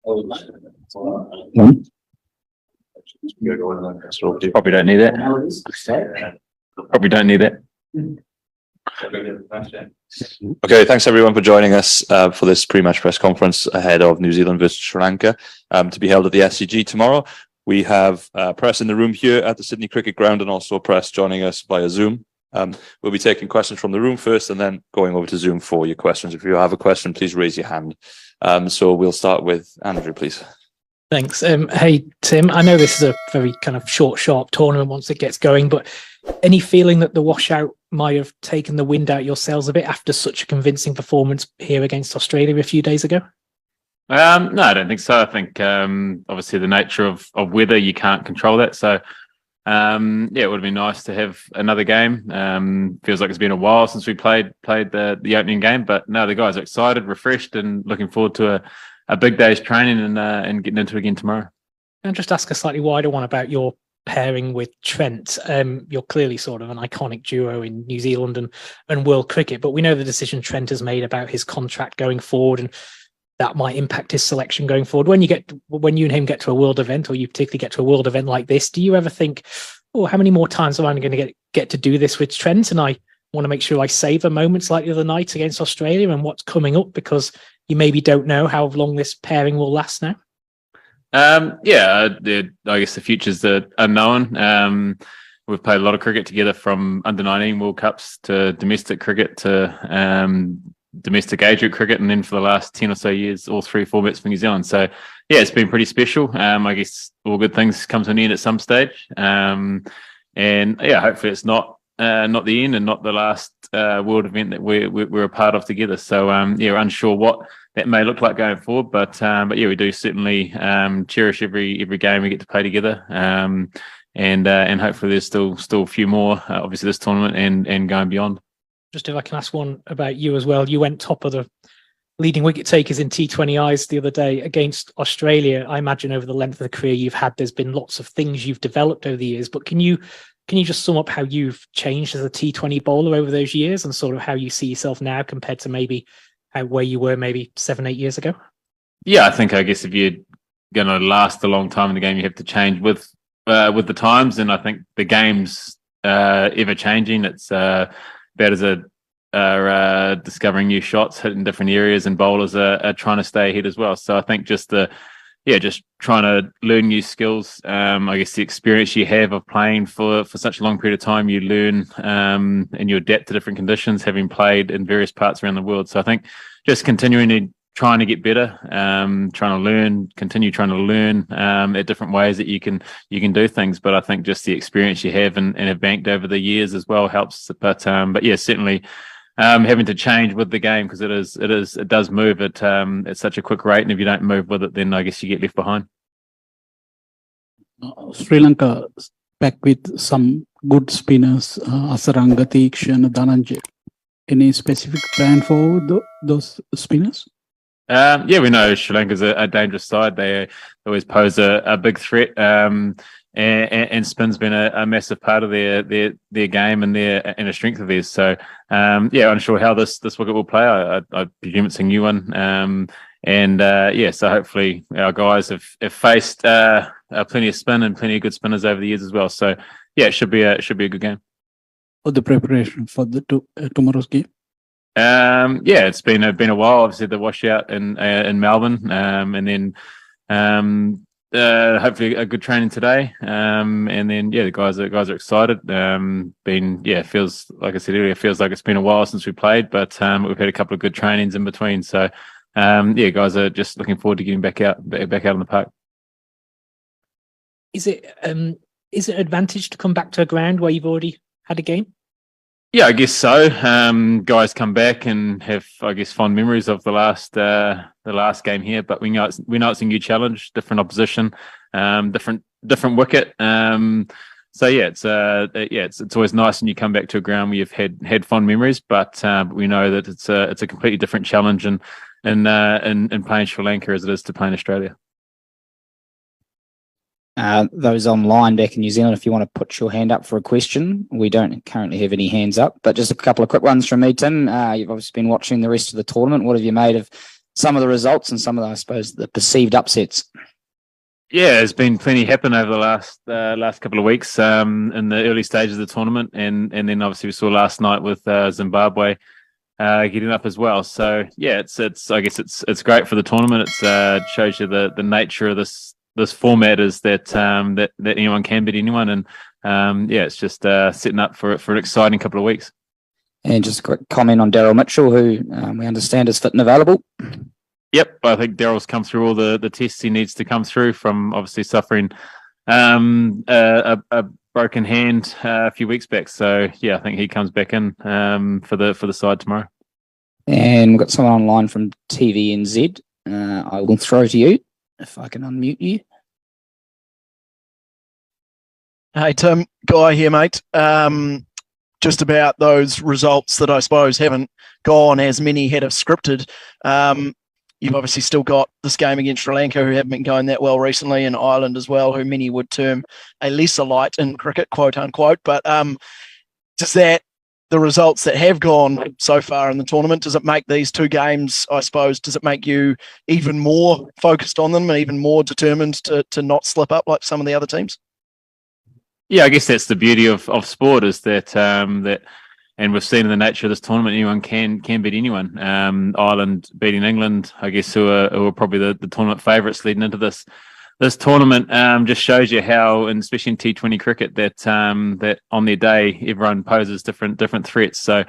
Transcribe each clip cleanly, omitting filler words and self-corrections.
Probably don't need it. Probably don't need it. Okay, thanks everyone for joining us for this pre-match press conference ahead of New Zealand versus Sri Lanka to be held at the SCG tomorrow. We have press in the room here at the Sydney Cricket Ground and also press joining us via Zoom. We'll be taking questions from the room first and then going over to Zoom for your questions. If you have a question, please raise your hand. So we'll start with Andrew, please. Thanks. Hey, Tim, I know this is a very kind of short, sharp tournament once it gets going, but any feeling that the washout might have taken the wind out your sails a bit after such a convincing performance here against Australia a few days ago? No, I don't think so. I think obviously the nature of weather, you can't control that. So it would have been nice to have another game. Feels like it's been a while since we played the opening game, but no, the guys are excited, refreshed, and looking forward to a big day's training and getting into it again tomorrow. And just ask a slightly wider one about your pairing with Trent. You're clearly sort of an iconic duo in New Zealand and world cricket, but we know the decision Trent has made about his contract going forward, and that might impact his selection going forward. When you and him get to a world event, or you particularly get to a world event like this, do you ever think, oh, how many more times am I going to get to do this with Trent? And I want to make sure I savor moments like the other night against Australia and what's coming up, because you maybe don't know how long this pairing will last now. I guess the future's unknown. We've played a lot of cricket together, from under-19 World Cups to domestic cricket to domestic age group cricket, and then for the last 10 or so years, all three formats for New Zealand. So yeah, it's been pretty special. I guess all good things come to an end at some stage. And yeah, hopefully it's not the end and not the last world event that we're a part of together. So we're unsure what that may look like going forward, but yeah, we do certainly cherish every game we get to play together. And hopefully there's still a few more, obviously this tournament and going beyond. Just if I can ask one about you as well. You went top of the leading wicket takers in T20Is the other day against Australia. I imagine over the length of the career you've had, there's been lots of things you've developed over the years, but can you just sum up how you've changed as a T20 bowler over those years and sort of how you see yourself now compared to maybe where you were maybe 7-8 years ago? Yeah, I guess if you're going to last a long time in the game, you have to change with the times. And I think the game's ever changing. It's batters are discovering new shots, hitting different areas, and bowlers are trying to stay ahead as well. So I think just trying to learn new skills. I guess the experience you have of playing for such a long period of time, you learn and you adapt to different conditions, having played in various parts around the world. So I think just trying to get better, continue trying to learn at different ways that you can do things. But I think just the experience you have and have banked over the years as well helps. But yeah, certainly having to change with the game, because it does move at such a quick rate, and if you don't move with it, then I guess you get left behind. Sri Lanka back with some good spinners, Asaranga, Theekshan, Dhananjay. Any specific plan for those spinners? Yeah, we know Sri Lanka's a dangerous side. They always pose a big threat, and spin's been a massive part of their game and a strength of theirs. So yeah, unsure how this wicket will play. I presume it's a new one. So hopefully our guys have faced plenty of spin and plenty of good spinners over the years as well. So yeah, it should be a good game. For the preparation for the tomorrow's game. Yeah, it's been a while. Obviously, the washout in Melbourne, and then hopefully a good training today. And then yeah, the guys are excited. Feels like I said earlier, feels like it's been a while since we played, but we've had a couple of good trainings in between. So yeah, guys are just looking forward to getting back out on the park. Is it an advantage to come back to a ground where you've already had a game? Yeah, I guess so. Guys come back and have, I guess, fond memories of the last game here. But we know it's a new challenge, different opposition, different wicket. So yeah, it's always nice when you come back to a ground where you've had fond memories. But we know that it's a completely different challenge in playing Sri Lanka as it is to play in Australia. Those online back in New Zealand, if you want to put your hand up for a question. We don't currently have any hands up, but just a couple of quick ones from me, Tim. You've obviously been watching the rest of the tournament. What have you made of some of the results and some of the, I suppose, the perceived upsets. Yeah, there's been plenty happen over the last couple of weeks in the early stages of the tournament, and then obviously we saw last night with Zimbabwe getting up as well. So yeah, it's I guess it's great for the tournament. It shows you the nature of this format is that that anyone can beat anyone, and yeah, it's just setting up for an exciting couple of weeks. And just a quick comment on Daryl Mitchell, who we understand is fit and available. Yep, I think Daryl's come through all the tests he needs to come through from obviously suffering a broken hand a few weeks back. So yeah, I think he comes back in for the side tomorrow. And we've got someone online from TVNZ. I will throw to you if I can unmute you. Hey Tim, Guy here, mate. Just about those results that I suppose haven't gone as many had have scripted. You've obviously still got this game against Sri Lanka, who haven't been going that well recently, and Ireland as well, who many would term a lesser light in cricket, quote unquote. But does the results that have gone so far in the tournament, does it make these two games, I suppose, does it make you even more focused on them and even more determined to not slip up like some of the other teams? Yeah, I guess that's the beauty of sport is that and we've seen in the nature of this tournament, anyone can beat anyone. Ireland beating England, I guess, who are probably the tournament favourites leading into this tournament, just shows you how, and especially in T20 cricket, that on their day everyone poses different threats. So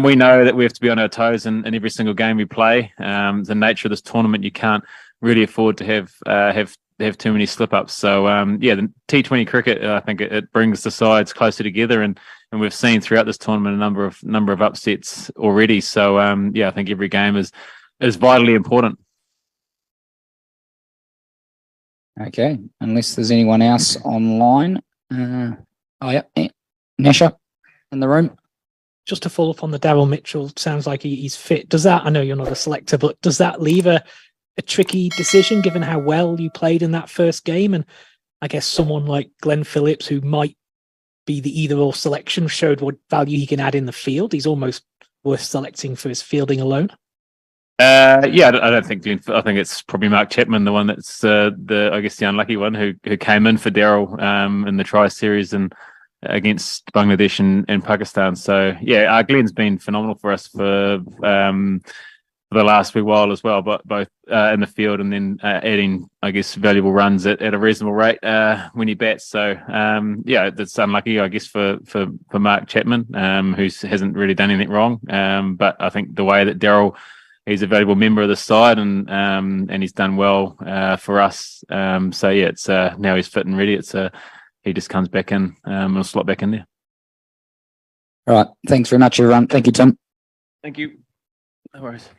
we know that we have to be on our toes in every single game we play. The nature of this tournament, you can't really afford to have too many slip ups. So yeah, the T20 cricket, I think it brings the sides closer together, and we've seen throughout this tournament a number of upsets already. So yeah, I think every game is vitally important. Okay, unless there's anyone else online. Oh yeah, Nasha in the room. Just to follow up on the Daryl Mitchell, sounds like he's fit. Does that, I know you're not a selector, but does that leave a tricky decision given how well you played in that first game? And I guess someone like Glenn Phillips, who might be the either or selection, showed what value he can add in the field. He's almost worth selecting for his fielding alone. Yeah, I don't think Glenn. I think it's probably Mark Chapman, the one that's I guess the unlucky one who came in for Daryl in the Tri Series and against Bangladesh and Pakistan. So yeah, Glenn's been phenomenal for us for the last wee while as well, but both in the field and then adding, I guess, valuable runs at a reasonable rate when he bats. So yeah, that's unlucky, I guess, for Mark Chapman, who hasn't really done anything wrong. But I think the way that Daryl, he's a valuable member of the side, and he's done well for us. So yeah, it's now he's fit and ready. He just comes back in and will slot back in there. All right, thanks very much, everyone. Thank you, Tim. Thank you. No worries.